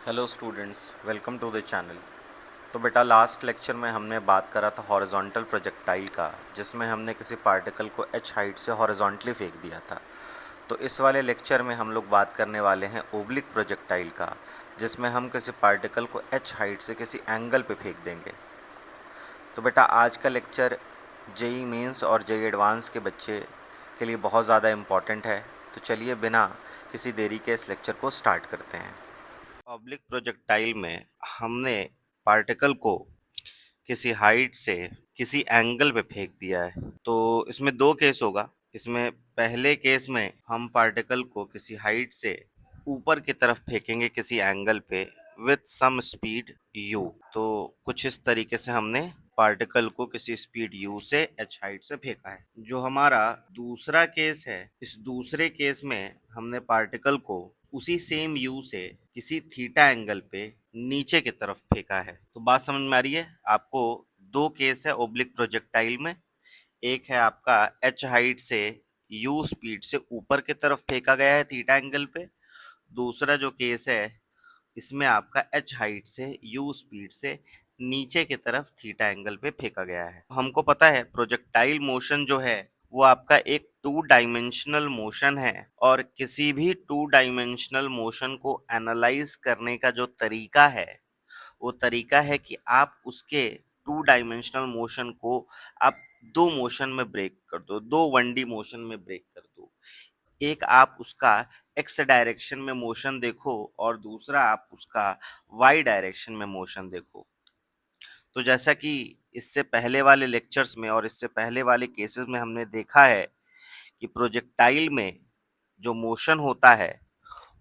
Hello students, welcome to the channel. तो बेटा, last lecture में हमने बात करा था हॉरिजॉन्टल प्रोजेक्टाइल का, जिसमें हमने किसी पार्टिकल को h हाइट से हॉरिजॉन्टली फेंक दिया था। तो इस वाले लेक्चर में हम लोग बात करने वाले हैं ओब्लिक प्रोजेक्टाइल का, जिसमें हम किसी पार्टिकल को h हाइट से किसी एंगल पे फेंक देंगे। तो बेटा, आज का लेक्चर जेई मेंस और जेई एडवांस के बच्चे के लिए बहुत ज़्यादा इम्पॉर्टेंट है। तो चलिए बिना किसी देरी के इस लेक्चर को स्टार्ट करते हैं। ऑब्लिक प्रोजेक्टाइल में हमने पार्टिकल को किसी हाइट से किसी एंगल पे फेंक दिया है। तो इसमें दो केस होगा। इसमें पहले केस में हम पार्टिकल को किसी हाइट से ऊपर की तरफ फेंकेंगे किसी एंगल पे विथ सम स्पीड u। तो कुछ इस तरीके से हमने पार्टिकल को किसी स्पीड u से h हाइट से फेंका है। जो हमारा दूसरा केस है, इस दूसरे केस में हमने पार्टिकल को उसी सेम u से किसी थीटा एंगल पे नीचे की तरफ फेंका है। तो बात समझ में आ रही है आपको? दो केस है ओब्लिक प्रोजेक्टाइल में। एक है आपका h हाइट से u स्पीड से ऊपर की तरफ फेंका गया है थीटा एंगल पे। दूसरा जो केस है, इसमें आपका h हाइट से u स्पीड से नीचे की तरफ थीटा एंगल पे फेंका गया है। हमको पता है प्रोजेक्टाइल मोशन जो है वो आपका एक टू डायमेंशनल मोशन है, और किसी भी टू डायमेंशनल मोशन को एनालाइज करने का जो तरीका है वो तरीका है कि आप उसके टू डायमेंशनल मोशन को आप दो मोशन में ब्रेक कर दो, दो 1D मोशन में ब्रेक कर दो। एक आप उसका एक्स डायरेक्शन में मोशन देखो और दूसरा आप उसका वाई डायरेक्शन में मोशन देखो। तो जैसा कि इससे पहले वाले लेक्चर्स में और इससे पहले वाले केसेस में हमने देखा है कि प्रोजेक्टाइल में जो मोशन होता है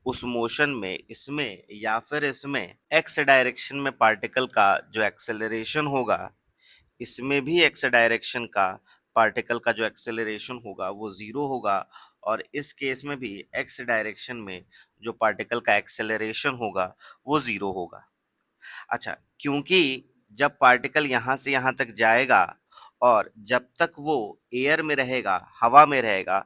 उस मोशन में इसमें या फिर इसमें एक्स डायरेक्शन में पार्टिकल का जो एक्सेलरेशन होगा, इसमें भी एक्स डायरेक्शन का पार्टिकल का जो एक्सेलरेशन होगा वो ज़ीरो होगा, और इस केस में भी एक्स डायरेक्शन में जो पार्टिकल का एक्सेलरेशन होगा वो ज़ीरो होगा। अच्छा, क्योंकि जब पार्टिकल यहाँ से यहाँ तक जाएगा और जब तक वो एयर में रहेगा, हवा में रहेगा,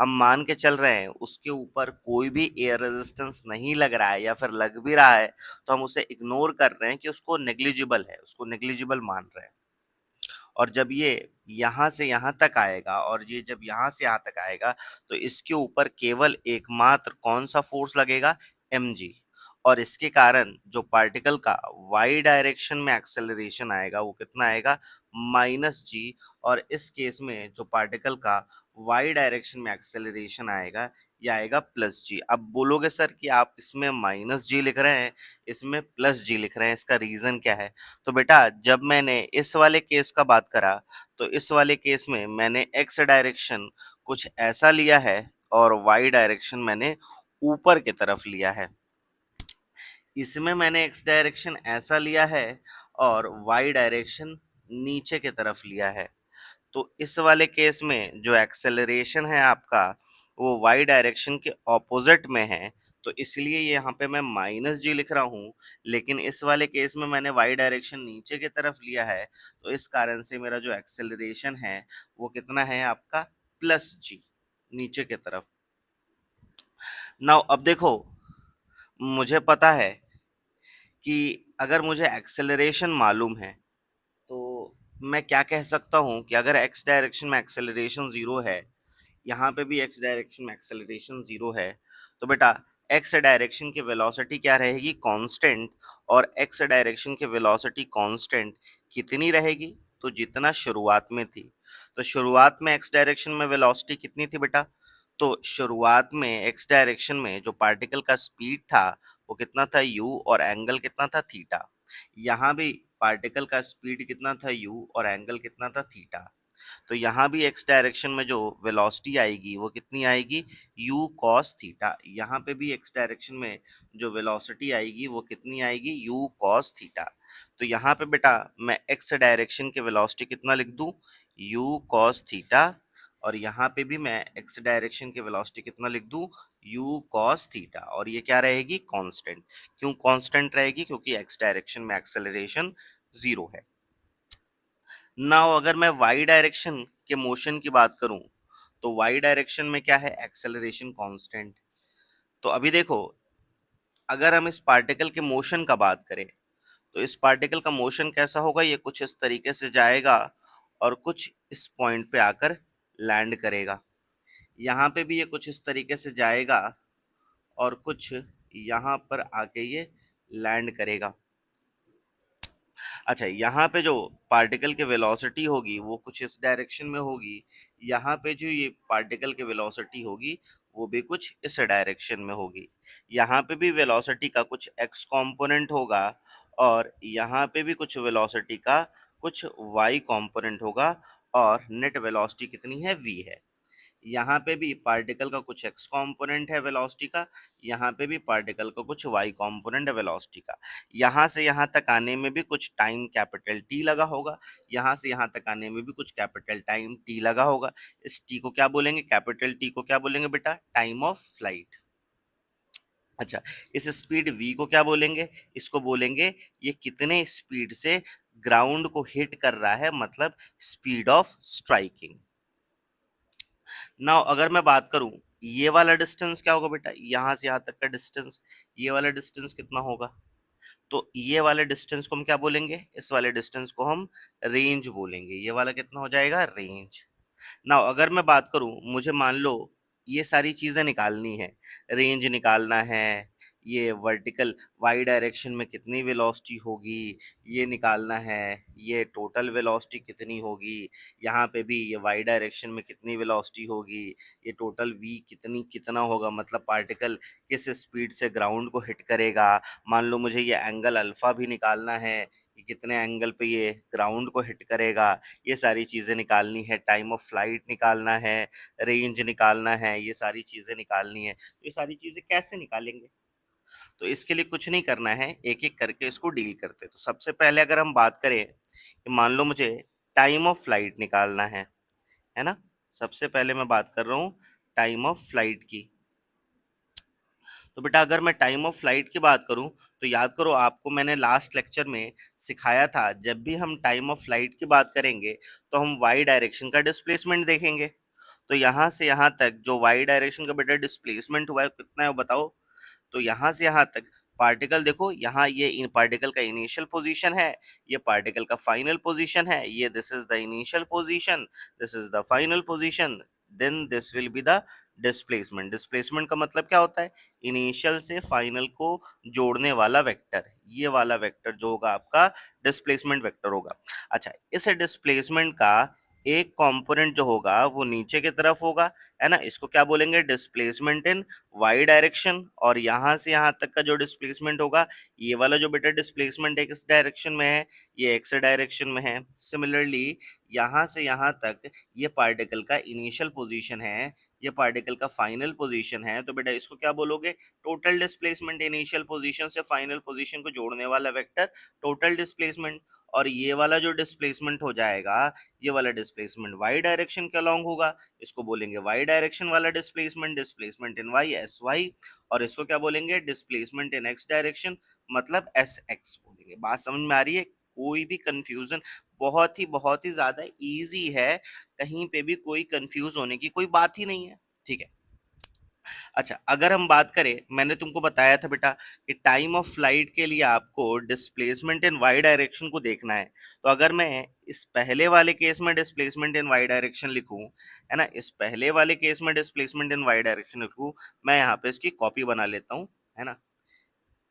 हम मान के चल रहे हैं उसके ऊपर कोई भी एयर रेजिस्टेंस नहीं लग रहा है, या फिर लग भी रहा है तो हम उसे इग्नोर कर रहे हैं कि उसको नेग्लिजिबल है, उसको नेग्लिजिबल मान रहे हैं। और जब ये यहाँ से यहाँ तक आएगा और ये जब यहाँ से यहाँ तक आएगा तो इसके ऊपर केवल एकमात्र कौन सा फोर्स लगेगा? mg। और इसके कारण जो पार्टिकल का y डायरेक्शन में एक्सेलरेशन आएगा वो कितना आएगा? -g। और इस केस में जो पार्टिकल का y डायरेक्शन में एक्सेलरेशन आएगा ये आएगा +g। अब बोलोगे सर कि आप इसमें -g लिख रहे हैं, इसमें +g लिख रहे हैं, इसका रीज़न क्या है? तो बेटा, जब मैंने इस वाले केस का बात करा तो इस वाले केस में मैंने एक्स डायरेक्शन कुछ ऐसा लिया है और वाई डायरेक्शन मैंने ऊपर की तरफ लिया है। इसमें मैंने एक्स डायरेक्शन ऐसा लिया है और वाई डायरेक्शन नीचे की तरफ लिया है। तो इस वाले केस में जो एक्सेलरेशन है आपका वो वाई डायरेक्शन के ऑपोजिट में है, तो इसलिए यहाँ पे मैं -g लिख रहा हूँ। लेकिन इस वाले केस में मैंने वाई डायरेक्शन नीचे की तरफ लिया है, तो इस कारण से मेरा जो एक्सेलरेशन है वो कितना है आपका? +g, नीचे की तरफ। नाउ अब देखो, मुझे पता है कि अगर मुझे एक्सेलरेशन मालूम है तो मैं क्या कह सकता हूँ कि अगर एक्स डायरेक्शन में एक्सेलरेशन ज़ीरो है, यहाँ पे भी एक्स डायरेक्शन में एक्सेलरेशन ज़ीरो है, तो बेटा एक्स डायरेक्शन की वेलोसिटी क्या रहेगी? कांस्टेंट। और एक्स डायरेक्शन की वेलोसिटी कांस्टेंट कितनी रहेगी? तो जितना शुरुआत में थी। तो शुरुआत में एक्स डायरेक्शन में वेलोसिटी कितनी थी बेटा? तो शुरुआत में एक्स डायरेक्शन में जो पार्टिकल का स्पीड था वो कितना था? u, और एंगल कितना था? थीटा। यहाँ भी पार्टिकल का स्पीड कितना था? u, और एंगल कितना था? थीटा। तो यहाँ भी एक्स डायरेक्शन में जो वेलोसिटी आएगी वो कितनी आएगी? u cos theta. यहाँ पे भी एक्स डायरेक्शन में जो वेलोसिटी आएगी वो कितनी आएगी? u cos theta. तो यहाँ पे बेटा मैं एक्स डायरेक्शन के वेलोसिटी कितना लिख दूँ? u cos theta. और यहाँ पे भी मैं एक्स डायरेक्शन के वेलोसिटी कितना लिख दूँ? u cos theta. और ये क्या रहेगी? कांस्टेंट। क्यों कांस्टेंट रहेगी? क्योंकि एक्स डायरेक्शन में एक्सेलरेशन ज़ीरो है। नाउ अगर मैं वाई डायरेक्शन के मोशन की बात करूं तो वाई डायरेक्शन में क्या है? Acceleration constant. तो अभी देखो, अगर हम इस पार्टिकल के मोशन का बात करें तो इस पार्टिकल का मोशन कैसा होगा, ये कुछ इस तरीके से जाएगा और कुछ इस पॉइंट पे आकर लैंड करेगा। यहाँ पे भी ये कुछ इस तरीके से जाएगा और कुछ यहाँ पर आके ये लैंड करेगा। अच्छा, यहाँ पे जो पार्टिकल की वेलोसिटी होगी वो कुछ इस डायरेक्शन में होगी, यहाँ पे जो ये पार्टिकल की वेलोसिटी होगी वो भी कुछ इस डायरेक्शन में होगी। यहाँ पे भी वेलोसिटी का कुछ एक्स कंपोनेंट होगा और यहाँ पे भी कुछ वेलोसिटी का कुछ वाई कंपोनेंट होगा और नेट वेलोसिटी कितनी है, वी है। यहाँ पे भी पार्टिकल का कुछ एक्स कंपोनेंट है वेलोसिटी का, यहाँ पे भी पार्टिकल का कुछ वाई कंपोनेंट है वेलोसिटी का। यहाँ से यहाँ तक आने में भी कुछ टाइम कैपिटल टी लगा होगा, यहाँ से यहाँ तक आने में भी कुछ कैपिटल टाइम टी लगा होगा। इस टी को क्या बोलेंगे, कैपिटल टी को क्या बोलेंगे बेटा, टाइम ऑफ फ्लाइट। अच्छा, इस स्पीड v को क्या बोलेंगे, इसको बोलेंगे ये कितने स्पीड से ग्राउंड को हिट कर रहा है, मतलब स्पीड ऑफ स्ट्राइकिंग। नाउ अगर मैं बात करूं ये वाला डिस्टेंस क्या होगा बेटा, यहां से यहां तक का डिस्टेंस, ये वाला डिस्टेंस कितना होगा, तो ये वाले डिस्टेंस को हम क्या बोलेंगे, इस वाले डिस्टेंस को हम रेंज बोलेंगे। ये वाला कितना हो जाएगा, रेंज। नाउ अगर मैं बात करूं, मुझे मान लो ये सारी चीजें निकालनी है, रेंज निकालना है, ये वर्टिकल वाई डायरेक्शन में कितनी वेलोसिटी होगी ये निकालना है, ये टोटल वेलोसिटी कितनी होगी, यहाँ पे भी ये वाई डायरेक्शन में कितनी वेलोसिटी होगी, ये टोटल वी कितनी कितना होगा, मतलब पार्टिकल किस स्पीड से ग्राउंड को हिट करेगा। मान लो मुझे ये एंगल अल्फा भी निकालना है कि कितने एंगल पे ये ग्राउंड को हिट करेगा, ये सारी चीज़ें निकालनी है, टाइम ऑफ फ्लाइट निकालना है, रेंज निकालना है, ये सारी चीज़ें निकालनी है। तो ये सारी चीज़ें कैसे निकालेंगे, तो इसके लिए कुछ नहीं करना है, एक एक करके इसको डील करते हैं। तो सबसे पहले अगर हम बात करें कि मान लो मुझे टाइम ऑफ फ्लाइट निकालना है ना, सबसे पहले मैं बात कर रहा हूँ टाइम ऑफ फ्लाइट की। तो बेटा अगर मैं टाइम ऑफ फ्लाइट की बात करूं तो याद करो आपको मैंने लास्ट लेक्चर में सिखाया था, जब भी हम टाइम ऑफ फ्लाइट की बात करेंगे तो हम वाई डायरेक्शन का डिस्प्लेसमेंट देखेंगे। तो यहाँ से यहाँ तक जो वाई डायरेक्शन का बेटा डिस्प्लेसमेंट हुआ है कितना है वो बताओ। तो यहाँ से यहाँ तक पार्टिकल देखो, यहाँ ये इन पार्टिकल का इनिशियल पोजीशन है, ये पार्टिकल का फाइनल पोजीशन है, ये this is the initial position, this is the final position, then this will be the displacement. Displacement का मतलब क्या होता है, इनिशियल से फाइनल को जोड़ने वाला वेक्टर, ये वाला वेक्टर जो होगा आपका डिस्प्लेसमेंट वेक्टर होगा। अच्छा, इस डिस्प्लेसमेंट का एक कंपोनेंट जो होगा वो नीचे की तरफ होगा, है ना, इसको क्या बोलेंगे, डिस्प्लेसमेंट इन वाई डायरेक्शन। और यहाँ से यहाँ तक का जो डिस्प्लेसमेंट होगा, ये वाला जो बेटा डिस्प्लेसमेंट है किस डायरेक्शन में है, ये एक्स डायरेक्शन में है। सिमिलरली यहाँ से यहाँ तक ये पार्टिकल का इनिशियल पोजीशन है, ये पार्टिकल का फाइनल पोजीशन है, तो बेटा इसको क्या बोलोगे, टोटल डिस्प्लेसमेंट, इनिशियल पोजीशन से फाइनल पोजीशन को जोड़ने वाला वेक्टर टोटल डिस्प्लेसमेंट। और ये वाला जो डिस्प्लेसमेंट हो जाएगा, ये वाला डिस्प्लेसमेंट वाई डायरेक्शन के अलॉन्ग होगा, इसको बोलेंगे वाई डायरेक्शन वाला displacement, displacement in Y S Y. और इसको क्या बोलेंगे, डिस्प्लेसमेंट इन एक्स डायरेक्शन, मतलब एस एक्स बोलेंगे। बात समझ में आ रही है, कोई भी कंफ्यूजन, बहुत ही ज्यादा इजी है, कहीं पे भी कोई कंफ्यूज होने की कोई बात ही नहीं है, ठीक है। अच्छा, अगर हम बात करें, मैंने तुमको बताया था बेटा कि टाइम ऑफ फ्लाइट के लिए आपको डिस्प्लेसमेंट इन वाई डायरेक्शन को देखना है। तो अगर मैं इस पहले वाले केस में डिस्प्लेसमेंट इन वाई डायरेक्शन लिखूं, है ना, इस पहले वाले केस में डिस्प्लेसमेंट इन वाई डायरेक्शन लिखूं, मैं यहाँ पे इसकी कॉपी बना लेता हूँ, है ना।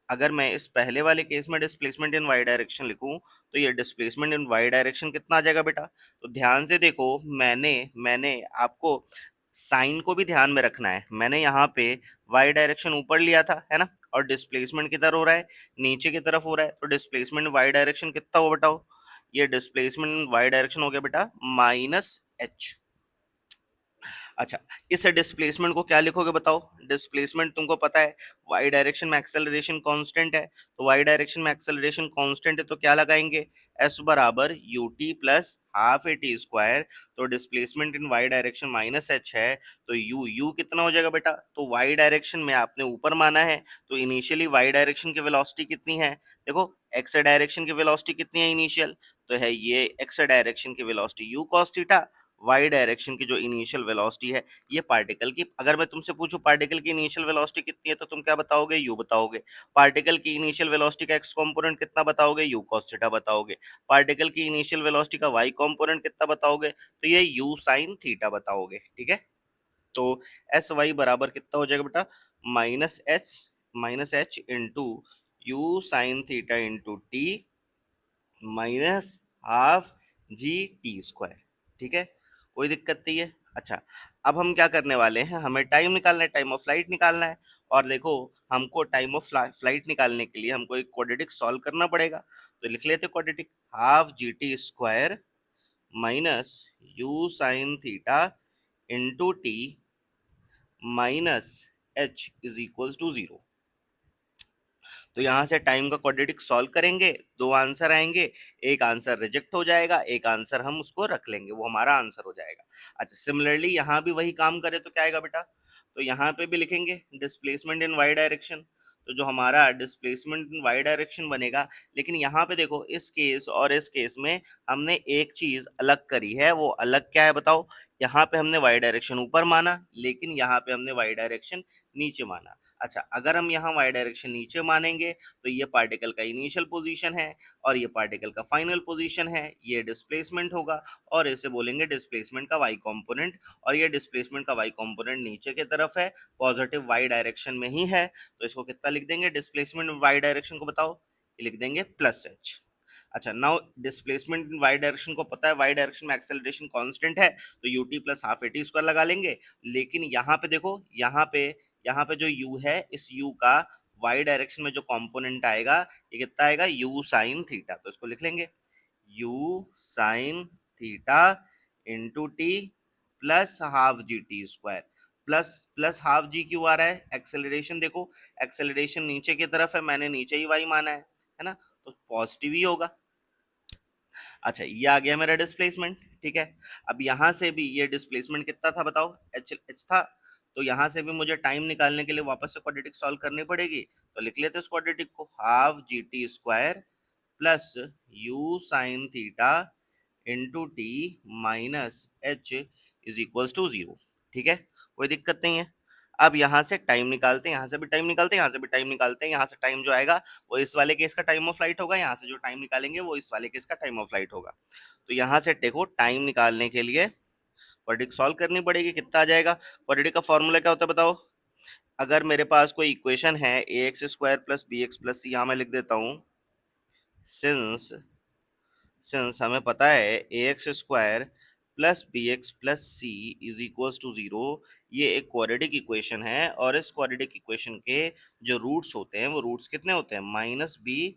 अगर मैं इस पहले वाले केस में डिस्प्लेसमेंट इन वाई डायरेक्शन लिखूं तो ये डिस्प्लेसमेंट इन वाई डायरेक्शन कितना आ जाएगा बेटा, तो ध्यान से देखो, मैंने मैंने आपको साइन को भी ध्यान में रखना है। मैंने यहाँ पे वाई डायरेक्शन ऊपर लिया था, है ना, और डिस्प्लेसमेंट किधर हो रहा है, नीचे की तरफ हो रहा है, तो डिस्प्लेसमेंट वाई डायरेक्शन कितना हो बताओ, ये डिस्प्लेसमेंट वाई डायरेक्शन हो गया बेटा -h। अच्छा, इस डिस्प्लेसमेंट को क्या लिखोगे बताओ, डिस्प्लेसमेंट तुमको पता है वाई डायरेक्शन में एक्सेलरेशन कांस्टेंट है, तो वाई डायरेक्शन में एक्सेलरेशन कांस्टेंट है तो क्या लगाएंगे, s बराबर U T plus half A T square. तो displacement in Y direction -h है, तो u कितना हो जाएगा बेटा, तो वाई डायरेक्शन में आपने ऊपर माना है, तो इनिशियली वाई डायरेक्शन की वेलोसिटी कितनी है, देखो एक्स डायरेक्शन की वेलोसिटी कितनी है इनिशियल, तो है ये एक्स डायरेक्शन की velocity u cos theta, Y direction की जो इनिशियल वेलोसिटी है ये पार्टिकल की, अगर मैं तुमसे पूछूं पार्टिकल की इनिशियल वेलोसिटी कितनी है तो तुम क्या बताओगे, यू बताओगे। पार्टिकल की इनिशियल वेलोसिटी का एक्स कंपोनेंट कितना बताओगे, यू cos थीटा बताओगे। पार्टिकल की इनिशियल वेलोसिटी का वाई कंपोनेंट कितना बताओगे, तो ये यू साइन थीटा बताओगे। ठीक है, तो एस वाई बराबर कितना हो जाएगा बेटा, minus H into U sine theta into T minus half G T square. ठीक है, कोई दिक्कत नहीं है। अच्छा, अब हम क्या करने वाले हैं, हमें टाइम निकालना है, टाइम ऑफ फ्लाइट निकालना है। और देखो, हमको टाइम ऑफ फ्लाइट निकालने के लिए हमको एक क्वाड्रेटिक सॉल्व करना पड़ेगा। तो लिख लेते quadratic, half G T square minus U sine theta into T minus H is equals to zero. तो यहाँ से टाइम का क्वाड्रेटिक सॉल्व करेंगे, दो आंसर आएंगे, एक आंसर रिजेक्ट हो जाएगा, एक आंसर हम उसको रख लेंगे, वो हमारा आंसर हो जाएगा। अच्छा, सिमिलरली यहाँ भी वही काम करे तो क्या आएगा बेटा, तो यहाँ पे भी लिखेंगे डिस्प्लेसमेंट इन वाई डायरेक्शन। तो जो हमारा डिस्प्लेसमेंट इन वाई डायरेक्शन बनेगा, लेकिन यहाँ पे देखो इस केस और इस केस में हमने एक चीज अलग करी है, वो अलग क्या है बताओ। यहाँ पे हमने वाई डायरेक्शन ऊपर माना, लेकिन यहाँ पे हमने वाई डायरेक्शन नीचे माना। अच्छा, अगर हम यहाँ वाई डायरेक्शन नीचे मानेंगे तो ये पार्टिकल का इनिशियल पोजीशन है और ये पार्टिकल का फाइनल पोजीशन है, ये डिस्प्लेसमेंट होगा और इसे बोलेंगे डिस्प्लेसमेंट का वाई कंपोनेंट। और ये डिस्प्लेसमेंट का वाई कंपोनेंट नीचे की तरफ है, पॉजिटिव वाई डायरेक्शन में ही है, तो इसको कितना लिख देंगे, डिस्प्लेसमेंट वाई डायरेक्शन को बताओ, ये लिख देंगे प्लस एच। अच्छा, now displacement in Y direction को पता है, वाई डायरेक्शन में एक्सेलरेशन कांस्टेंट है, तो U T plus half A T square लगा लेंगे। लेकिन यहाँ पे देखो, यहाँ पे जो u है, इस u का y डायरेक्शन में जो कंपोनेंट आएगा, ये कितना आएगा, u साइन थीटा। तो इसको लिख लेंगे u sine theta into T plus half G T square. Plus plus half G क्यों आ रहा है, एक्सेलरेशन देखो, एक्सेलरेशन नीचे की तरफ है, मैंने नीचे ही y माना है ना, तो पॉजिटिव ही होगा। अच्छा, ये आ गया मेरा डिस्प्लेसमेंट। ठीक है, अब यहाँ से भी ये डिस्प्लेसमेंट कितना था बताओ, एच एच था। तो यहाँ से भी मुझे टाइम निकालने के लिए वापस से क्वाड्रेटिक सॉल्व करनी पड़ेगी। तो लिख लेते हैं इस क्वाड्रेटिक को, half G T square plus U sine theta into T minus H is equals to zero. ठीक है, कोई दिक्कत नहीं है। अब यहाँ से टाइम निकालते हैं, यहाँ से भी टाइम निकालते हैं, यहाँ से भी टाइम निकालते हैं। यहाँ से टाइम जो आएगा वो इस वाले केस का टाइम ऑफ फ्लाइट होगा, यहाँ से जो टाइम निकालेंगे वो इस वाले केस का टाइम ऑफ फ्लाइट होगा। तो यहाँ से देखो, टाइम निकालने के लिए क्वाड्रेटिक सॉल्व करनी पड़ेगी, कितना आ जाएगा। क्वाड्रेटिक का फॉर्मूला क्या होता है बताओ, अगर मेरे पास कोई इक्वेशन है A X square plus B X plus C, यहाँ मैं लिख देता हूँ, सिंस सिंस हमें पता है A X square plus B X plus C is equals to zero, ये एक क्वाड्रेटिक इक्वेशन है। और इस क्वाड्रेटिक इक्वेशन के जो रूट्स होते हैं, वो रूट्स कितने होते हैं, minus B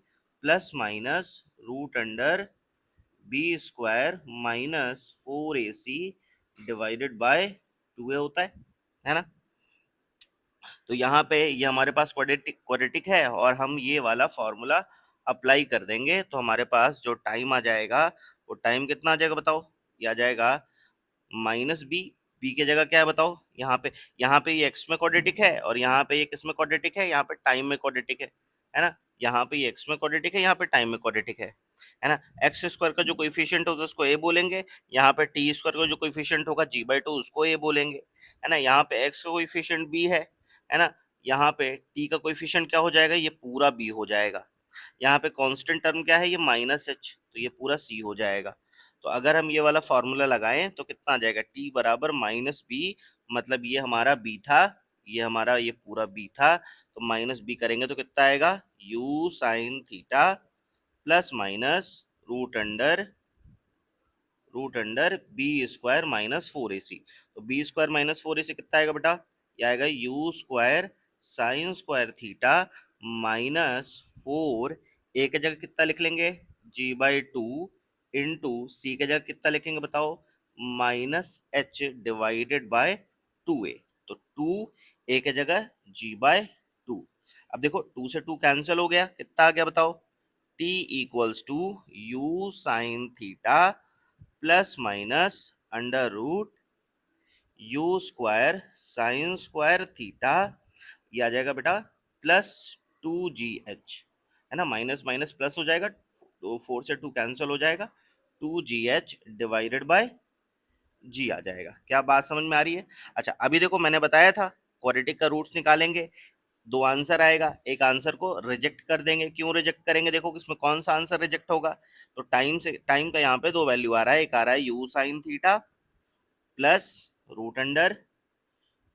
plus minus root under B square minus 4ac divided by 2a होता है ना। तो यहाँ पे ये हमारे पास क्वाड्रेटिक क्वाड्रेटिक है और हम ये वाला फॉर्मूला अप्लाई कर देंगे, तो हमारे पास जो टाइम आ जाएगा, वो टाइम कितना आ जाएगा बताओ, ये आ जाएगा माइनस बी। बी की जगह क्या है बताओ, यहाँ पे ये एक्स में क्वाड्रेटिक है और यहाँ पे ये किस में क्वाड्रेटिक है, यहाँ पे टाइम में क्वाड्रेटिक है ना। यहाँ पे ये एक्स में क्वाड्रेटिक है, यहाँ पे टाइम में क्वाड्रेटिक है ना। एक्स स्क्वायर का जो कोइफिशिएंट होगा उसको ए बोलेंगे, यहाँ पे टी स्क्वायर का जो कोइफिशिएंट होगा जी बाई टू उसको ए बोलेंगे, है ना। यहाँ पे एक्स का कोइफिशिएंट बी है ना। यहाँ पे टी का कोइफिशिएंट क्या हो जाएगा, ये पूरा बी हो जाएगा। यहाँ पे कांस्टेंट टर्म क्या है, ये माइनस एच, तो ये पूरा सी हो जाएगा। तो अगर हम ये वाला फॉर्मूला लगाएं तो कितना आ जाएगा, टी बराबर माइनस बी, मतलब ये हमारा बी था, ये हमारा ये पूरा बी था, तो माइनस बी करेंगे तो कितना आएगा, U sine theta plus minus root under B square minus 4ac। तो बी स्क्वायर माइनस 4ac कितना आएगा बेटा, ये आएगा you square sine square theta minus 4, ए की जगह कितना लिख लेंगे, जी बाई टू इंटू सी की जगह कितना लिखेंगे बताओ, minus H divided by 2a। तो 2 a की जगह जी बाय टू। अब देखो 2 से 2 कैंसिल हो गया, कितना आ गया बताओ, t equals to U sine theta plus minus under root U square sine square theta, ये आ जाएगा बेटा प्लस 2gh, है ना। माइनस माइनस प्लस हो जाएगा, तो 4 से 2 कैंसिल हो जाएगा, 2gh डिवाइडेड बाय जी आ जाएगा। क्या बात समझ में आ रही है? अच्छा, अभी देखो मैंने बताया था क्वाड्रेटिक का रूट्स निकालेंगे, दो आंसर आएगा, एक आंसर को रिजेक्ट कर देंगे। क्यों रिजेक्ट करेंगे? देखो इसमें कौन सा आंसर रिजेक्ट होगा। तो टाइम का यहाँ पे दो वैल्यू आ रहा है, एक आ रहा है U sine theta plus root under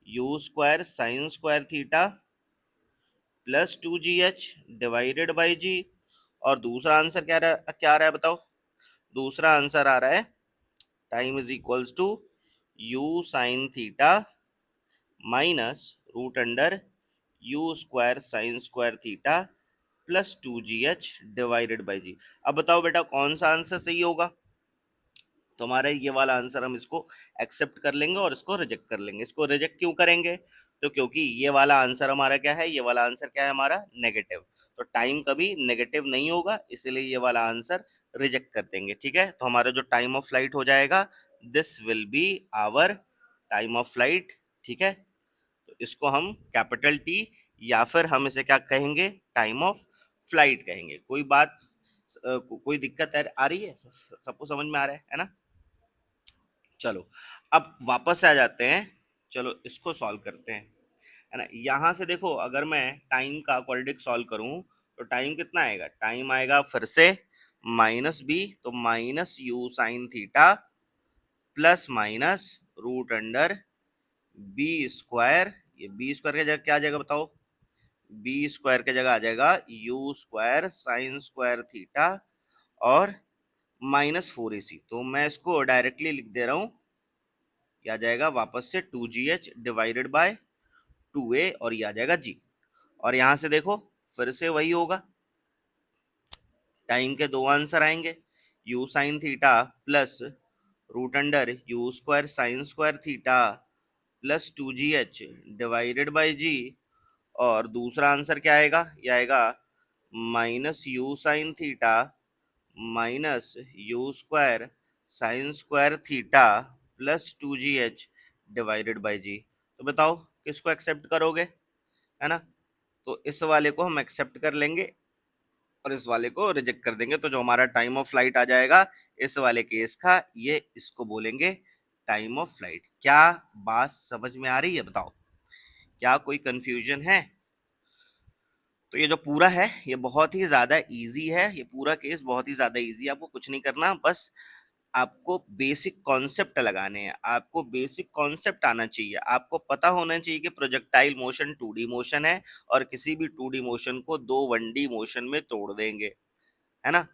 U square sine square theta plus 2gh divided by G. और दूसरा आंसर क्या आ रहा है बताओ? दूसरा आंसर आ रहा है time is equals to U sine theta minus root under U square sine square theta plus 2gh divided by G. अब बताओ बेटा कौन सा आंसर सही होगा? तो हमारा ये वाला आंसर हम इसको एक्सेप्ट कर लेंगे और इसको रिजेक्ट कर लेंगे। इसको रिजेक्ट क्यों करेंगे? तो क्योंकि ये वाला आंसर हमारा क्या है, ये वाला आंसर क्या है हमारा, नेगेटिव। तो टाइम कभी नेगेटिव नहीं होगा, इसलिए ये वाला आंसर रिजेक्ट कर देंगे। ठीक है, तो हमारा जो टाइम ऑफ फ्लाइट हो जाएगा, this will be our time of flight. ठीक है, तो इसको हम कैपिटल टी या फिर हम इसे क्या कहेंगे, टाइम ऑफ फ्लाइट कहेंगे। कोई बात कोई दिक्कत आ रही है? सबको समझ में आ रहा है ना? चलो अब वापस आ जाते हैं। चलो इसको सॉल्व करते हैं, है ना। यहाँ से देखो अगर मैं टाइम का क्वाड्रेटिक सॉल्व करूँ तो टाइम कितना आएगा? टाइम आएगा फिर से माइनस बी, तो minus U sine theta plus minus root under B square. ये बी स्क्वायर की जगह क्या आ जाएगा बताओ? बी स्क्वायर की जगह आ जाएगा U square sine square theta और माइनस 4ac। तो मैं इसको डायरेक्टली लिख दे रहा हूँ, ये आ जाएगा वापस से 2gh डिवाइडेड बाय 2a और ये आ जाएगा g। और यहाँ से देखो फिर से वही होगा, टाइम के दो आंसर आएंगे, U sine theta plus root under U square sine square theta plus 2gh divided by G. और दूसरा आंसर क्या आएगा? ये आएगा minus U sine theta minus U square sine square theta plus 2gh divided by G. तो बताओ किसको accept करोगे, है ना। तो इस वाले को हम एक्सेप्ट कर लेंगे और इस वाले को रिजेक्ट कर देंगे। तो जो हमारा टाइम ऑफ फ्लाइट आ जाएगा इस वाले केस का, ये इसको बोलेंगे टाइम ऑफ फ्लाइट। क्या बात समझ में आ रही है बताओ? क्या कोई कंफ्यूजन है? तो ये जो पूरा है ये बहुत ही ज़्यादा इजी है, ये पूरा केस बहुत ही ज़्यादा इजी है। आपको कुछ नहीं करना, बस आपको बेसिक कॉन्सेप्ट लगाने हैं, आपको बेसिक कॉन्सेप्ट आना चाहिए, आपको पता होना चाहिए कि प्रोजेक्टाइल मोशन 2D मोशन है और किसी भी 2D मोशन को दो 1D मोशन में तोड़ देंगे, है ना।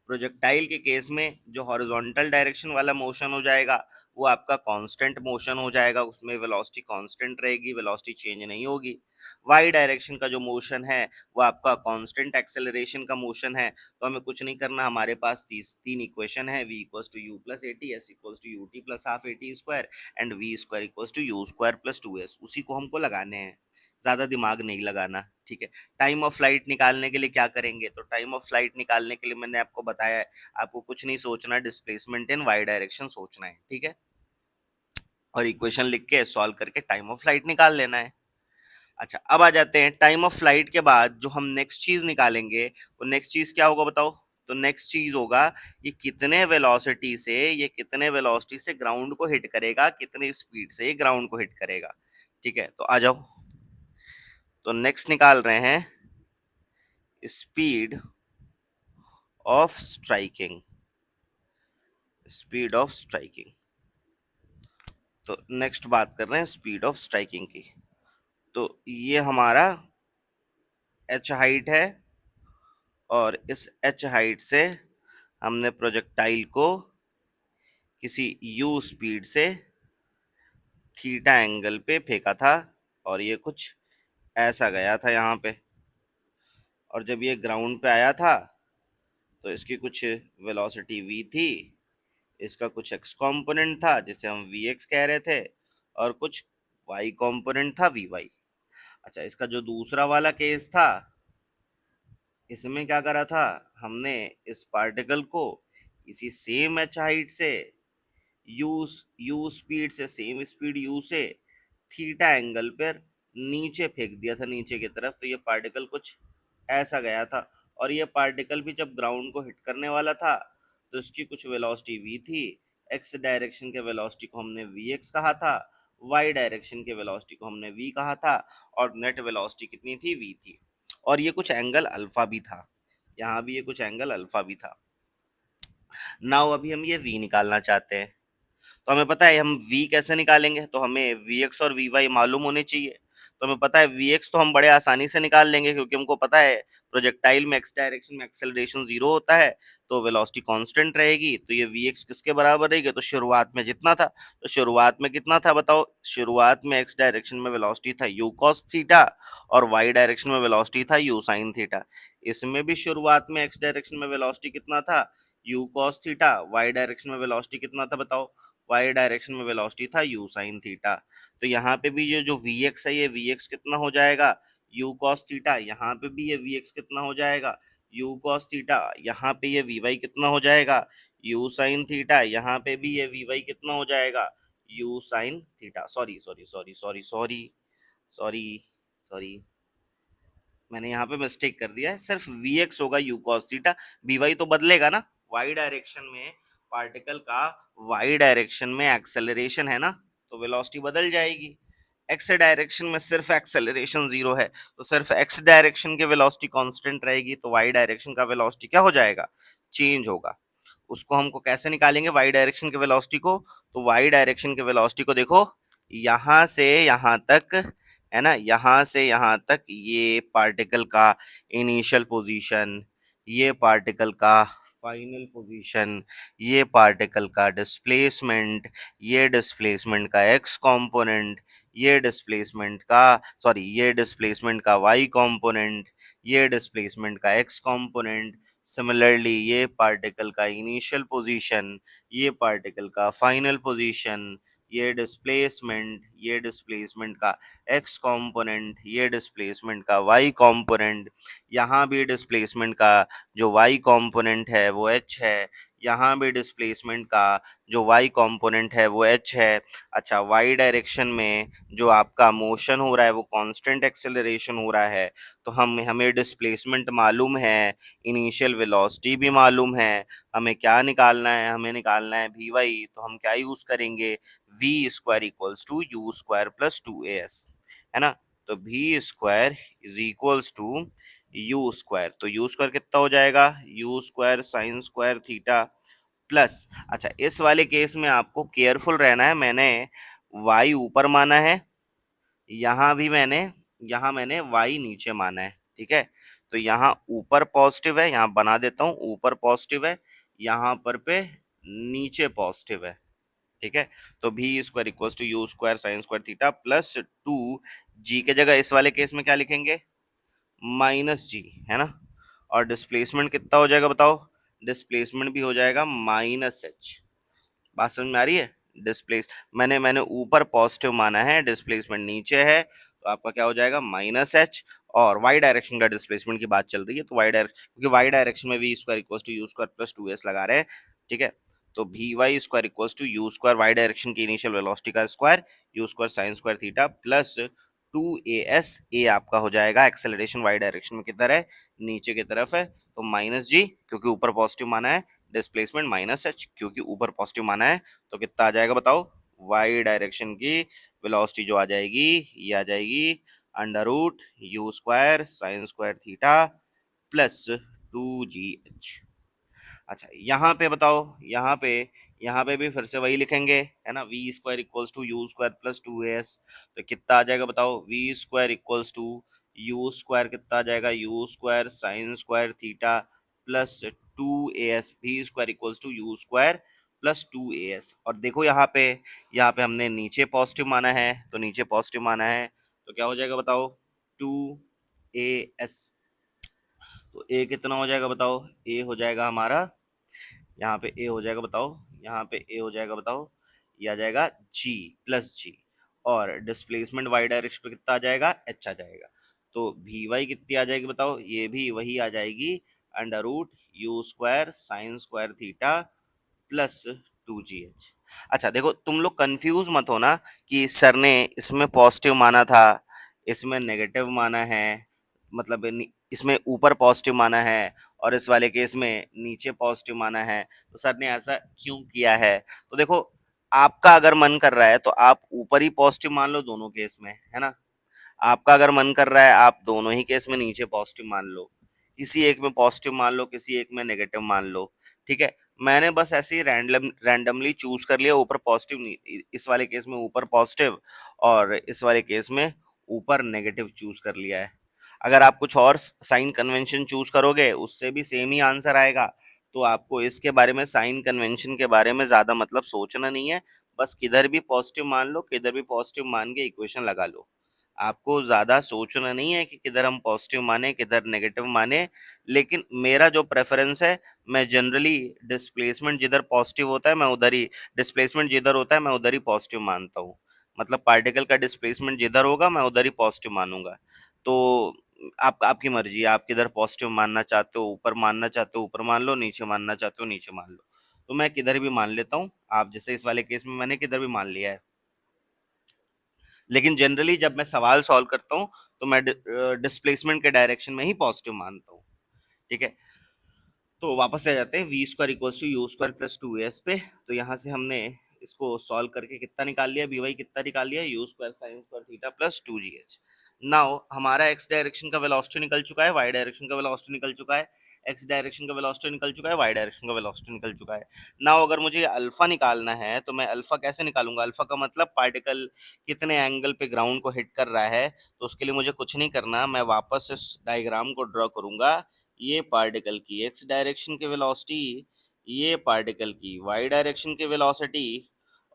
प्रोजेक्टाइल के केस में जो हॉरिजॉन्टल डायरेक्शन वाला मोशन हो जाएगा वो आपका कांस्टेंट मोशन हो जाएगा, उसमें वेलोसिटी कांस्टेंट रहेगी, वेलोसिटी चेंज नहीं होगी। वाई डायरेक्शन का जो मोशन है वो आपका कांस्टेंट एक्सेलरेशन का मोशन है। तो हमें कुछ नहीं करना, हमारे पास तीन इक्वेशन है, v equals to U plus A T, S equals to U T plus half A T square and V square equals to U square plus 2s। उसी को हमको लगाने हैं, ज़्यादा दिमाग नहीं लगाना। ठीक है, टाइम ऑफ फ्लाइट निकालने के लिए क्या करेंगे? तो टाइम ऑफ फ्लाइट निकालने के लिए मैंने आपको बताया है, आपको कुछ नहीं सोचना, डिस्प्लेसमेंट इन वाई डायरेक्शन सोचना है। ठीक है, और इक्वेशन लिख के सॉल्व करके टाइम ऑफ फ्लाइट निकाल लेना है। अच्छा, अब आ जाते हैं टाइम ऑफ फ्लाइट के बाद जो हम नेक्स्ट चीज निकालेंगे वो नेक्स्ट चीज क्या होगा बताओ? तो नेक्स्ट चीज होगा ये कितने वेलोसिटी से ग्राउंड को हिट करेगा, कितने स्पीड से ये ग्राउंड को हिट करेगा। ठीक है, तो आ जाओ, तो नेक्स्ट निकाल रहे हैं speed of striking. Speed of striking, तो नेक्स्ट बात कर रहे हैं स्पीड ऑफ स्ट्राइकिंग की। तो ये हमारा एच हाइट है और इस एच हाइट से हमने प्रोजेक्टाइल को किसी यू स्पीड से थीटा एंगल पे फेंका था और ये कुछ ऐसा गया था यहाँ पे। और जब ये ग्राउंड पे आया था तो इसकी कुछ वेलोसिटी v थी, इसका कुछ x कंपोनेंट था जिसे हम vx कह रहे थे और कुछ y कंपोनेंट था vy। अच्छा, इसका जो दूसरा वाला केस था इसमें क्या करा था, हमने इस पार्टिकल को इसी सेम एच हाइट से यू स्पीड से, सेम स्पीड यू से थीटा एंगल पर नीचे फेंक दिया था, नीचे की तरफ। तो ये पार्टिकल कुछ ऐसा गया था और ये पार्टिकल भी जब ग्राउंड को हिट करने वाला था तो इसकी कुछ वेलोसिटी v थी, एक्स डायरेक्शन के वेलोसिटी को हमने वी एक्स कहा था, वाई डायरेक्शन के वेलोसिटी को हमने वी कहा था, और नेट वेलोसिटी कितनी थी, वी थी। और ये कुछ एंगल अल्फा भी था, यहाँ भी ये कुछ एंगल अल्फा भी था। नाउ अभी हम ये वी निकालना चाहते हैं, तो हमें पता है हम v कैसे निकालेंगे, तो हमें vx और vy मालूम होने चाहिए। तो हमें पता है vx तो हम बड़े आसानी से निकाल लेंगे, क्योंकि हमको पता है प्रोजेक्टाइल में x डायरेक्शन में एक्सेलरेशन 0 होता है, तो वेलोसिटी कांस्टेंट रहेगी। तो ये vx किसके बराबर रहेगी, तो शुरुआत में जितना था, तो शुरुआत में कितना था बताओ, शुरुआत में x डायरेक्शन में वेलोसिटी था u cos थीटा, और y डायरेक्शन में वेलोसिटी था u sin थीटा। इसमें भी शुरुआत में x डायरेक्शन में वेलोसिटी कितना था, u cos theta, y direction में वेलोसिटी कितना था बताओ, y डायरेक्शन में वेलोसिटी था u sin थीटा। तो यहाँ पे भी ये जो vx है, ये vx कितना हो जाएगा, u cos थीटा। यहाँ पे भी ये vx कितना हो जाएगा, u cos थीटा। यहाँ पे ये vy कितना हो जाएगा, u sin थीटा। यहाँ पे भी ये vy कितना हो जाएगा, u sin theta. Sorry sorry sorry sorry sorry sorry sorry, मैंने यहाँ पे मिस्टेक कर दिया है, सिर्फ vx होगा u cos थीटा, vy तो बदलेगा ना, y डायरेक्शन में पार्टिकल का y डायरेक्शन में एक्सेलरेशन है ना, तो वेलोसिटी बदल जाएगी। x डायरेक्शन में सिर्फ एक्सेलरेशन 0 है, तो सिर्फ x डायरेक्शन के वेलोसिटी कांस्टेंट रहेगी, तो y डायरेक्शन का वेलोसिटी क्या हो जाएगा, चेंज होगा। उसको हमको कैसे निकालेंगे y डायरेक्शन के वेलोसिटी को, तो y डायरेक्शन के वेलोसिटी को देखो, यहाँ से यहाँ तक है ना, यहाँ से यहाँ तक ये पार्टिकल का इनिशियल पोजीशन, ये पार्टिकल का फाइनल पोजीशन, ये पार्टिकल का डिस्प्लेसमेंट, ये डिस्प्लेसमेंट का एक्स कंपोनेंट, ये डिस्प्लेसमेंट का सॉरी ये डिस्प्लेसमेंट का वाई कंपोनेंट, ये डिस्प्लेसमेंट का एक्स कंपोनेंट। सिमिलरली ये पार्टिकल का इनिशियल पोजीशन, ये पार्टिकल का फाइनल पोजीशन, ये डिस्प्लेसमेंट का एक्स कंपोनेंट, ये डिस्प्लेसमेंट का वाई कंपोनेंट। यहाँ भी डिस्प्लेसमेंट का जो वाई कंपोनेंट है वो h है, यहाँ भी डिस्प्लेसमेंट का जो वाई कंपोनेंट है वो h है। अच्छा, वाई डायरेक्शन में जो आपका मोशन हो रहा है वो कांस्टेंट एक्सेलरेशन हो रहा है, तो हमें डिस्प्लेसमेंट मालूम है, इनिशियल वेलोसिटी भी मालूम है। हमें क्या निकालना है, हमें निकालना है vy, तो हम क्या यूज़ करेंगे, v square equals to U square plus 2as, है ना। तो v square is equals to U square, तो यू स्क्वायर कितना हो जाएगा, U square sine square theta plus. अच्छा, इस वाले केस में आपको केयरफुल रहना है, मैंने y ऊपर माना है, यहाँ मैंने y नीचे माना है, ठीक है। तो यहाँ ऊपर पॉजिटिव है, यहाँ बना देता हूँ, ऊपर पॉजिटिव है, यहाँ पर पे नीचे पॉजिटिव है, ठीक है। तो भी square equals to U square sine square theta plus 2g के जगह इस वाले केस में क्या लिखेंगे, माइनस जी, है ना। और डिस्प्लेसमेंट कितना हो जाएगा बताओ, डिस्प्लेसमेंट भी हो जाएगा माइनस एच। बात समझ में आ रही है, डिस्प्लेस मैंने ऊपर पॉजिटिव माना है, डिस्प्लेसमेंट नीचे है, तो आपका क्या हो जाएगा, माइनस एच। और वाई डायरेक्शन का डिस्प्लेसमेंट की बात चल रही है, तो वाई डायरेक्शन, क्योंकि वाई डायरेक्शन में V square equals to U square plus 2s लगा रहे हैं, ठीक है। तो भी Y square equals to U square, Y direction की इनिशियल वेलोसिटी का square, U square sine square theta plus 2as, ए आपका हो जाएगा एक्सेलरेशन वाई डायरेक्शन में किधर है, नीचे की तरफ है, तो माइनस जी, क्योंकि ऊपर पॉजिटिव माना है, डिस्प्लेसमेंट माइनस एच, क्योंकि ऊपर पॉजिटिव माना है, तो कितना आ जाएगा बताओ, वाई डायरेक्शन की वेलोसिटी जो आ जाएगी, ये आ जाएगी under root U square sine square theta plus 2gh। अच्छा, यहाँ पे बताओ, यहाँ पे भी फिर से वही लिखेंगे, है ना, V square equals to U square plus 2as, तो कितना आ जाएगा बताओ, V square equals to U square, कितना आ जाएगा, U square sine square theta plus 2as, V square equals to U square plus 2as। और देखो यहाँ पे हमने नीचे पॉजिटिव माना है, तो नीचे पॉजिटिव माना है, तो क्या हो जाएगा बताओ, 2as। तो ए कितना हो जाएगा बताओ, ए हो जाएगा हमारा, यहाँ पे ए हो जाएगा बताओ, यहाँ पे ए हो जाएगा बताओ, ये आ जाएगा जी प्लस जी। और डिस्प्लेसमेंट वाई डायरेक्शन पे कितना आ जाएगा, एच आ जाएगा। तो वी वाई कितनी आ जाएगी बताओ, ये भी वही आ जाएगी, under root U square sine square theta plus 2gh। अच्छा देखो, तुम लोग कंफ्यूज मत होना कि सर ने इसमें पॉजिटिव माना था, इसमें नेगेटिव माना है, मतलब इसमें ऊपर पॉजिटिव माना है और इस वाले केस में नीचे पॉजिटिव माना है, तो सर ने ऐसा क्यों किया है? तो देखो, आपका अगर मन कर रहा है तो आप ऊपर ही पॉजिटिव मान लो दोनों केस में, है ना? आपका अगर मन कर रहा है आप दोनों ही केस में नीचे पॉजिटिव मान लो, किसी एक में पॉजिटिव मान लो, किसी एक में नेगेटिव मान लो, ठीक है। मैंने बस ऐसे ही रैंडमली चूज कर लिया ऊपर पॉजिटिव, इस वाले केस में ऊपर पॉजिटिव और इस वाले केस में ऊपर नेगेटिव चूज कर लिया है। अगर आप कुछ और साइन कन्वेंशन चूज करोगे उससे भी सेम ही आंसर आएगा। तो आपको इसके बारे में, साइन कन्वेंशन के बारे में ज्यादा मतलब सोचना नहीं है। बस किधर भी पॉजिटिव मान लो, किधर भी पॉजिटिव मान के इक्वेशन लगा लो। आपको ज़्यादा सोचना नहीं है कि किधर हम पॉजिटिव माने किधर नेगेटिव माने। लेकिन मेरा जो प्रेफरेंस है, मैं जनरली डिस्प्लेसमेंट जिधर पॉजिटिव होता है मैं उधर ही, डिस्प्लेसमेंट जिधर होता है मैं उधर ही पॉजिटिव मानता हूँ। मतलब पार्टिकल का डिस्प्लेसमेंट जिधर होगा मैं उधर ही पॉजिटिव मानूंगा। तो आपकी मर्जी है, आप किधर पॉजिटिव मानना चाहते हो, ऊपर मानना चाहते हो ऊपर मान लो, नीचे मानना चाहते हो नीचे मान लो। तो मैं किधर भी मान लेता हूँ। आप जैसे इस वाले केस में मैंने किधर भी मान लिया है। लेकिन जनरली जब मैं सवाल सॉल्व करता हूँ तो मैं डिस्प्लेसमेंट के डायरेक्शन में ही पॉजिटिव मानता हूँ। ठीक है। तो वापस से आ जाते हैं V square equals to U square plus two S पे। तो यहाँ से हमने इसको सॉल्व करके कितना निकाल लिया, बी वाई कितना निकाल लिया, you square sine square theta plus two G H. Now हमारा एक्स डायरेक्शन का वेलोसिटी निकल चुका है, वाई डायरेक्शन का वेलोसिटी निकल चुका है, एक्स डायरेक्शन का वेलोसिटी निकल चुका है, वाई डायरेक्शन का वेलोसिटी निकल चुका है। नाउ अगर मुझे अल्फा निकालना है तो मैं अल्फा कैसे निकालूंगा? अल्फा का मतलब पार्टिकल कितने एंगल पे ग्राउंड को हिट कर रहा है। तो उसके लिए मुझे कुछ नहीं करना, मैं वापस इस डायग्राम को ड्रॉ करूंगा। ये पार्टिकल की एक्स डायरेक्शन की वेलोसिटी, ये पार्टिकल की वाई डायरेक्शन की वेलोसिटी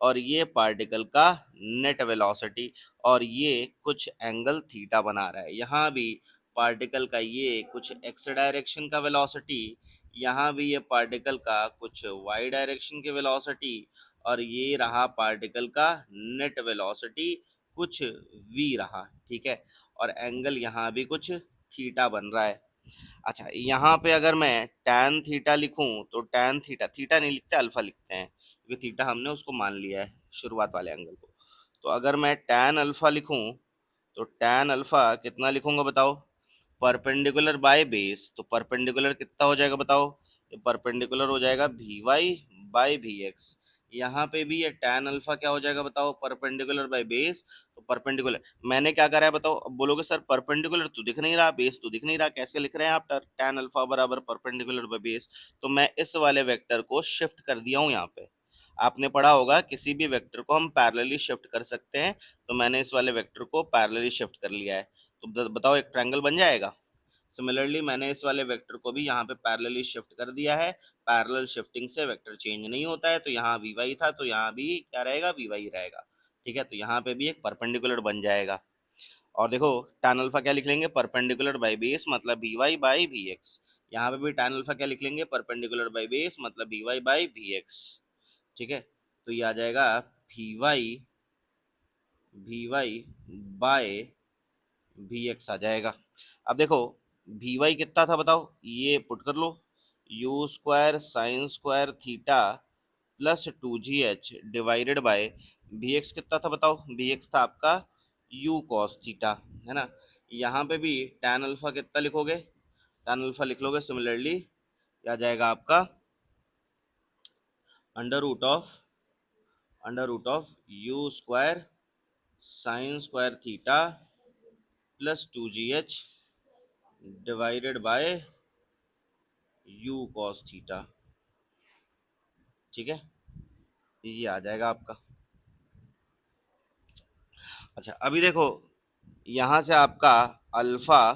और ये पार्टिकल का नेट वेलोसिटी, और ये कुछ एंगल थीटा बना रहा है। यहाँ भी पार्टिकल का ये कुछ एक्स डायरेक्शन का वेलोसिटी, यहाँ भी ये पार्टिकल का कुछ वाई डायरेक्शन की वेलोसिटी, और ये रहा पार्टिकल का नेट वेलोसिटी कुछ वी रहा। ठीक है। और एंगल यहाँ भी कुछ थीटा बन रहा है। अच्छा, यहाँ पे अगर मैं tan थीटा लिखूं तो tan थीटा, थीटा नहीं लिखते अल्फा लिखते हैं क्योंकि थीटा हमने उसको मान लिया है शुरुआत वाले एंगल को। तो अगर मैं tan अल्फा लिखूं तो tan अल्फा कितना लिखूंगा बताओ? परपेंडिकुलर बाय बेस, तो परपेंडिकुलर कितना हो जाएगा बताओ? ये परपेंडिकुलर हो जाएगा V Y by V X. यहाँ पे भी ये tan अल्फा क्या हो जाएगा बताओ? Perpendicular by base. तो परपेंडिकुलर मैंने क्या करा है बताओ? अब बोलोगे सर परपेंडिकुलर तो दिख नहीं रहा, बेस तो दिख नहीं रहा, कैसे लिख रहे हैं आप tan अल्फा बराबर परपेंडिकुलर बाय बेस? तो मैं इस वाले वेक्टर को शिफ्ट कर दिया हूँ यहाँ पे। आपने पढ़ा होगा किसी भी वेक्टर को हम पैरेलली शिफ्ट कर सकते हैं, तो मैंने इस वाले वेक्टर को पैरेलली शिफ्ट कर लिया है। तो बताओ एक ट्रायंगल बन जाएगा। सिमिलरली मैंने इस वाले वेक्टर को भी यहाँ पे पैरेलली शिफ्ट कर दिया है। पैरेलल शिफ्टिंग से वेक्टर चेंज नहीं होता है, तो यहाँ वी वाई था तो यहाँ भी क्या रहेगा? वी वाई रहेगा। ठीक है। तो यहाँ पे भी एक परपेंडिकुलर बन जाएगा। और देखो tan अल्फा क्या लिख लेंगे? परपेंडिकुलर बाई बेस मतलब V Y by V X. यहाँ पे भी tan अल्फा क्या लिख लेंगे? परपेंडिकुलर बाई बेस मतलब V Y by V X. ठीक है। तो ये आ जाएगा V Y by V X आ जाएगा। अब देखो वी वाई कितना था बताओ? ये पुट कर लो, U square sine square theta plus two G H divided by V X कितना था बताओ? वी एक्स था आपका यू कॉस थीटा, है ना। यहाँ पे भी tan अल्फा कितना लिखोगे? tan अल्फा लिख लोगे सिमिलरली, आ जाएगा आपका under root of U square sine square theta plus two G H divided by U cos theta. ठीक है। ये आ जाएगा आपका। अच्छा अभी देखो यहाँ से आपका अल्फा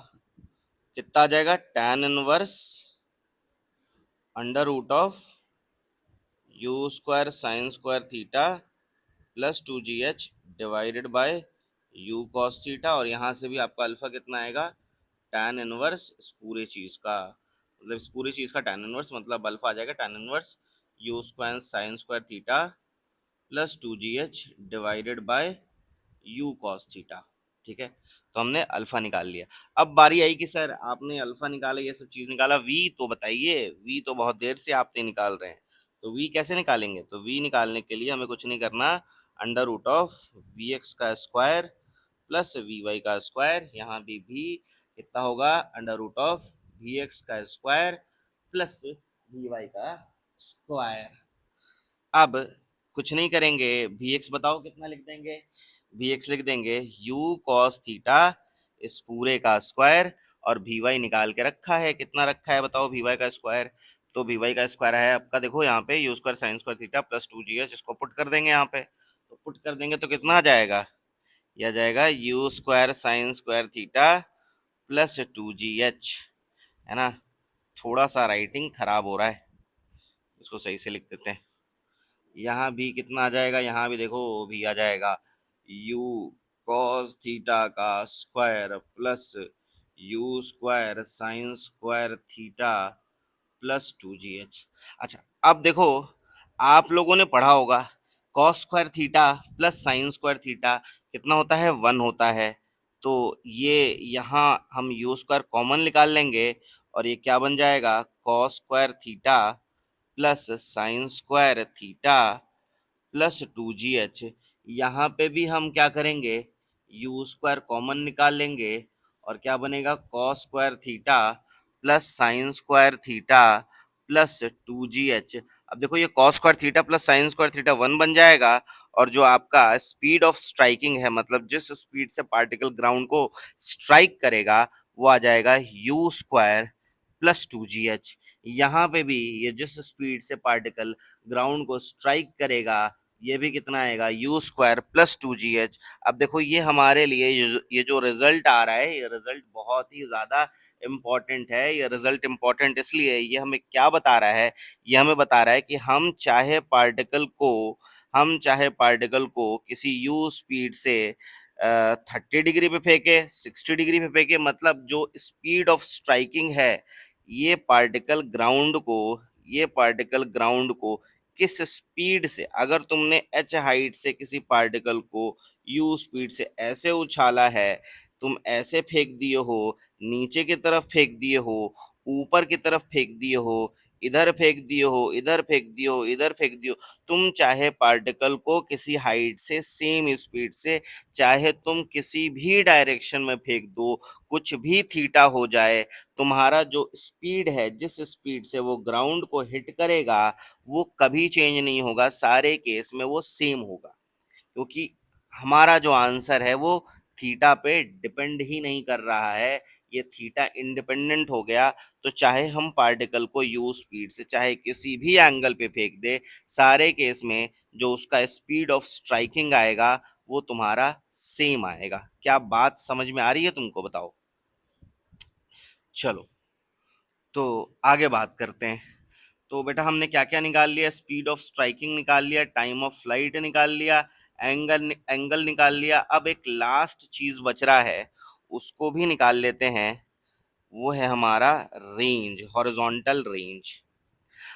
कितना आ जाएगा? tan inverse under root of U square sine square theta plus two G H divided by U cos theta, और यहाँ से भी आपका अल्फा कितना आएगा? tan इनवर्स इस पूरे चीज़ का, मतलब इस पूरी चीज़ का tan इनवर्स, मतलब अल्फा आ जाएगा tan inverse you square sine square theta plus two G H divided by U cos theta. ठीक है। तो हमने अल्फा निकाल लिया। अब बारी आई कि सर आपने अल्फा निकाला, ये सब चीज निकाला, वी तो बताइए। वी तो बहुत देर से आप नहीं निकाल रहे हैं, तो वी कैसे निकालेंगे? तो वी निकालने के लिए हमें कुछ नहीं करना, under root of V X का स्क्वायर प्लस वी वाई का स्क्वायर, यहाँ भी कितना होगा? Under root of V X का स्क्वायर प्लस वी वाई का स्क्वायर। अब कुछ नहीं करेंगे, वी एक्स बताओ कितना लिख देंगे, वी एक्स लिख देंगे यू कॉस थीटा इस पूरे का स्क्वायर, और वी वाई निकाल के रखा है, कितना रखा है बताओ वी वाई का स्क्वायर, तो वी वाई का स्क्वायर है आपका, देखो यहाँ पे you square sine square theta plus two G H, इसको पुट कर देंगे यहाँ पे, तो पुट कर देंगे तो कितना आ जाएगा, यह आ जाएगा U square sine square theta plus two G H, है ना। थोड़ा सा राइटिंग खराब हो रहा है, इसको सही से लिख देते हैं। यहाँ भी कितना आ जाएगा, यहाँ भी देखो भी आ जाएगा यू कॉस थीटा का square plus you square sine square theta plus two G H. अच्छा, अब देखो आप लोगों ने पढ़ा होगा cos square theta plus sign square theta कितना होता है, वन होता है। तो ये यहाँ हम यू स्क्वायर कॉमन निकाल लेंगे, और ये क्या बन जाएगा cos square theta plus sign square theta plus two G H. यहाँ पे भी हम क्या करेंगे, यू स्क्वायर कॉमन निकाल लेंगे, और क्या बनेगा cos square theta plus sign square theta plus two G H. अब देखो ये cos square theta plus sign square theta one बन जाएगा, और जो आपका स्पीड ऑफ स्ट्राइकिंग है, मतलब जिस स्पीड से पार्टिकल ग्राउंड को स्ट्राइक करेगा, वो आ जाएगा U square plus two G H. यहाँ पे भी ये जिस स्पीड से पार्टिकल ग्राउंड को स्ट्राइक करेगा, ये भी कितना आएगा you square plus two G H. अब देखो ये हमारे लिए ये जो रिजल्ट आ रहा है, ये रिजल्ट बहुत ही ज़्यादा इम्पॉर्टेंट है। ये रिजल्ट इम्पॉर्टेंट इसलिए, ये हमें क्या बता रहा है, ये हमें बता रहा है कि हम चाहे पार्टिकल को किसी यू स्पीड से 30 डिग्री पे फेंके, 60 डिग्री पे फेंके, मतलब जो स्पीड ऑफ स्ट्राइकिंग है, ये पार्टिकल ग्राउंड को ये पार्टिकल ग्राउंड को किस स्पीड से, अगर तुमने एच हाइट से किसी पार्टिकल को यू स्पीड से ऐसे उछाला है, तुम ऐसे फेंक दिए हो, नीचे की तरफ फेंक दिए हो, ऊपर की तरफ फेंक दिए हो, इधर फेंक दिए हो, इधर फेंक दिए हो, इधर फेंक दिए हो, तुम चाहे पार्टिकल को किसी हाइट से सेम स्पीड से, चाहे तुम किसी भी डायरेक्शन में फेंक दो, कुछ भी थीटा हो जाए, तुम्हारा जो स्पीड है, जिस स्पीड से वो ग्राउंड को हिट करेगा, वो कभी चेंज नहीं होगा, सारे केस में वो सेम होगा, क्योंकि हमारा जो आंसर है वो थीटा पे डिपेंड ही नहीं कर रहा है, ये थीटा इंडिपेंडेंट हो गया। तो चाहे हम पार्टिकल को यू स्पीड से चाहे किसी भी एंगल पे फेंक दे, सारे केस में जो उसका स्पीड ऑफ स्ट्राइकिंग आएगा वो तुम्हारा सेम आएगा। क्या बात समझ में आ रही है तुमको, बताओ। चलो, तो आगे बात करते हैं। तो बेटा हमने क्या क्या निकाल लिया, स्पीड ऑफ स्ट्राइकिंग निकाल लिया, टाइम ऑफ फ्लाइट निकाल लिया, एंगल निकाल लिया। अब एक लास्ट चीज बच रहा है, उसको भी निकाल लेते हैं, वो है हमारा रेंज, हॉरिजॉन्टल रेंज।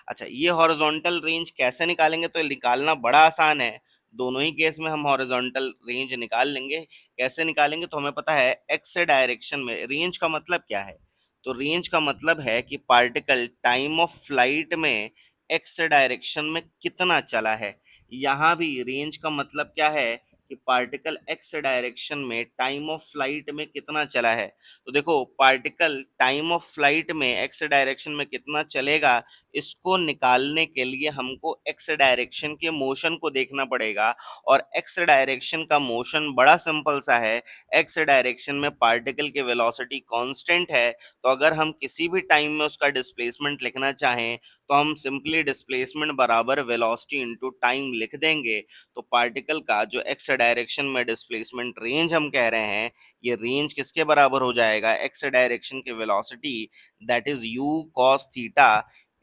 अच्छा, ये हॉरिजॉन्टल रेंज कैसे निकालेंगे, तो निकालना बड़ा आसान है, दोनों ही केस में हम हॉरिजॉन्टल रेंज निकाल लेंगे। कैसे निकालेंगे, तो हमें पता है एक्स डायरेक्शन में रेंज का मतलब क्या है, तो रेंज का मतलब है कि पार्टिकल टाइम ऑफ फ्लाइट में एक्स डायरेक्शन में कितना चला है। यहाँ भी रेंज का मतलब क्या है कि पार्टिकल एक्स डायरेक्शन में टाइम ऑफ फ्लाइट में कितना चला है। तो देखो पार्टिकल टाइम ऑफ फ्लाइट में एक्स डायरेक्शन में कितना चलेगा, इसको निकालने के लिए हमको एक्स डायरेक्शन के मोशन को देखना पड़ेगा, और एक्स डायरेक्शन का मोशन बड़ा सिंपल सा है। एक्स डायरेक्शन में पार्टिकल की वेलोसिटी कांस्टेंट है, तो अगर हम किसी भी टाइम में उसका डिस्प्लेसमेंट लिखना चाहें, तो हम सिंपली डिस्प्लेसमेंट बराबर वेलोसिटी इनटू टाइम लिख देंगे। तो पार्टिकल का जो एक्स डायरेक्शन में डिस्प्लेसमेंट रेंज हम कह रहे हैं, ये रेंज किसके बराबर हो जाएगा, एक्स डायरेक्शन की velocity, that is you cos theta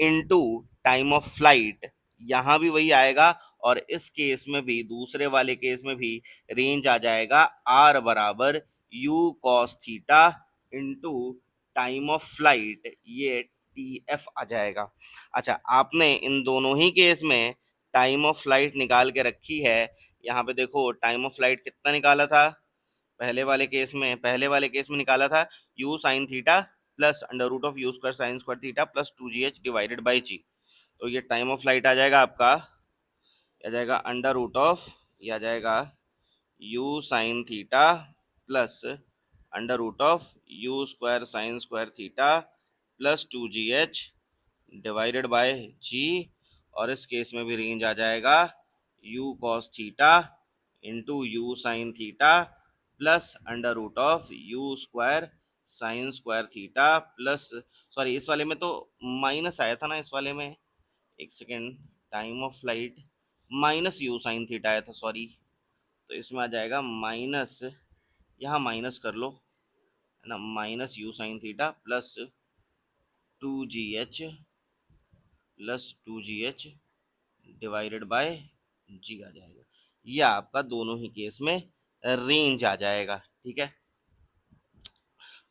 into time of flight. यहाँ भी वही आएगा, और इस केस में भी, दूसरे वाले केस में भी रेंज आ जाएगा आर बराबर you cos theta into time of flight, ये टी एफ आ जाएगा। अच्छा, आपने इन दोनों ही केस में टाइम ऑफ फ्लाइट निकाल के रखी है। यहाँ पे देखो टाइम ऑफ फ्लाइट कितना निकाला था, पहले वाले केस में निकाला था U sine theta plus under root of U square sine square theta plus two G H divided by G. तो ये टाइम ऑफ फ्लाइट आ जाएगा आपका, आ जाएगा अंडर रूट ऑफ, ये आ जाएगा U sine theta plus under root of U square sine square theta plus two G H divided by G, और इस केस में भी रेंज आ जाएगा U cos theta into U sine theta plus under root of U square sine square theta plus, sorry इस वाले में तो माइनस आया था ना, इस वाले में एक second, time of flight minus U sine theta आया था, सॉरी। तो इसमें आ जाएगा माइनस, यहाँ माइनस कर लो, है ना, minus U sine theta plus 2GH plus 2GH divided by G आ जाएगा। ये आपका दोनों ही केस में रेंज आ जाएगा, ठीक है।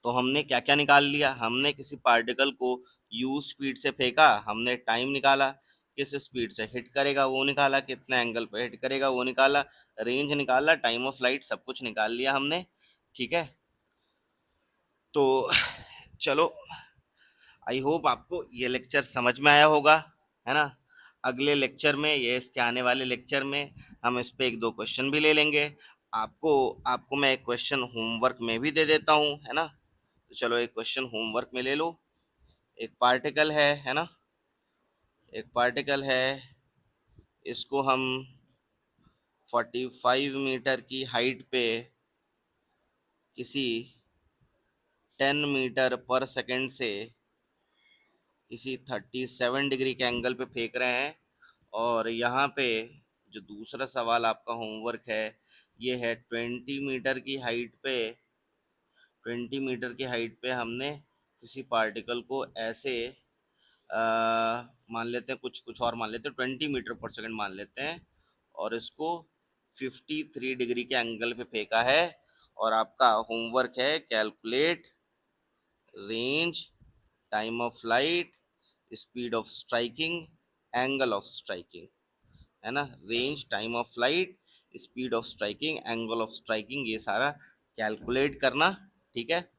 तो हमने क्या क्या निकाल लिया, हमने किसी पार्टिकल को यू स्पीड से फेंका, हमने टाइम निकाला, किस स्पीड से हिट करेगा वो निकाला, कितने एंगल पे हिट करेगा वो निकाला, रेंज निकाला, टाइम ऑफ फ्लाइट, सब कुछ निकाल लिया हमने, ठीक है। तो चलो, आई होप आपको ये लेक्चर समझ में आया होगा, है ना। अगले लेक्चर में, ये इसके आने वाले लेक्चर में हम इस पे एक दो क्वेश्चन भी ले लेंगे। आपको आपको मैं एक क्वेश्चन होमवर्क में भी दे देता हूँ, है ना। तो चलो एक क्वेश्चन होमवर्क में ले लो। एक पार्टिकल है ना, एक पार्टिकल है, इसको हम 45 मीटर की हाइट पे किसी 10 मीटर पर सेकंड से किसी 37 डिग्री के एंगल पे फेंक रहे हैं। और यहाँ पे जो दूसरा सवाल आपका होमवर्क है, ये है 20 मीटर की हाइट पे हमने किसी पार्टिकल को ऐसे अ, मान लेते हैं, कुछ कुछ और मान लेते हैं, 20 मीटर पर सेकंड मान लेते हैं, और इसको 53 डिग्री के एंगल पे फेंका है। और आपका होमवर्क है calculate range, time of flight, speed of striking, angle of striking, है ना। Range, time of flight, speed of striking, angle of striking, ये सारा कैलकुलेट करना, ठीक है।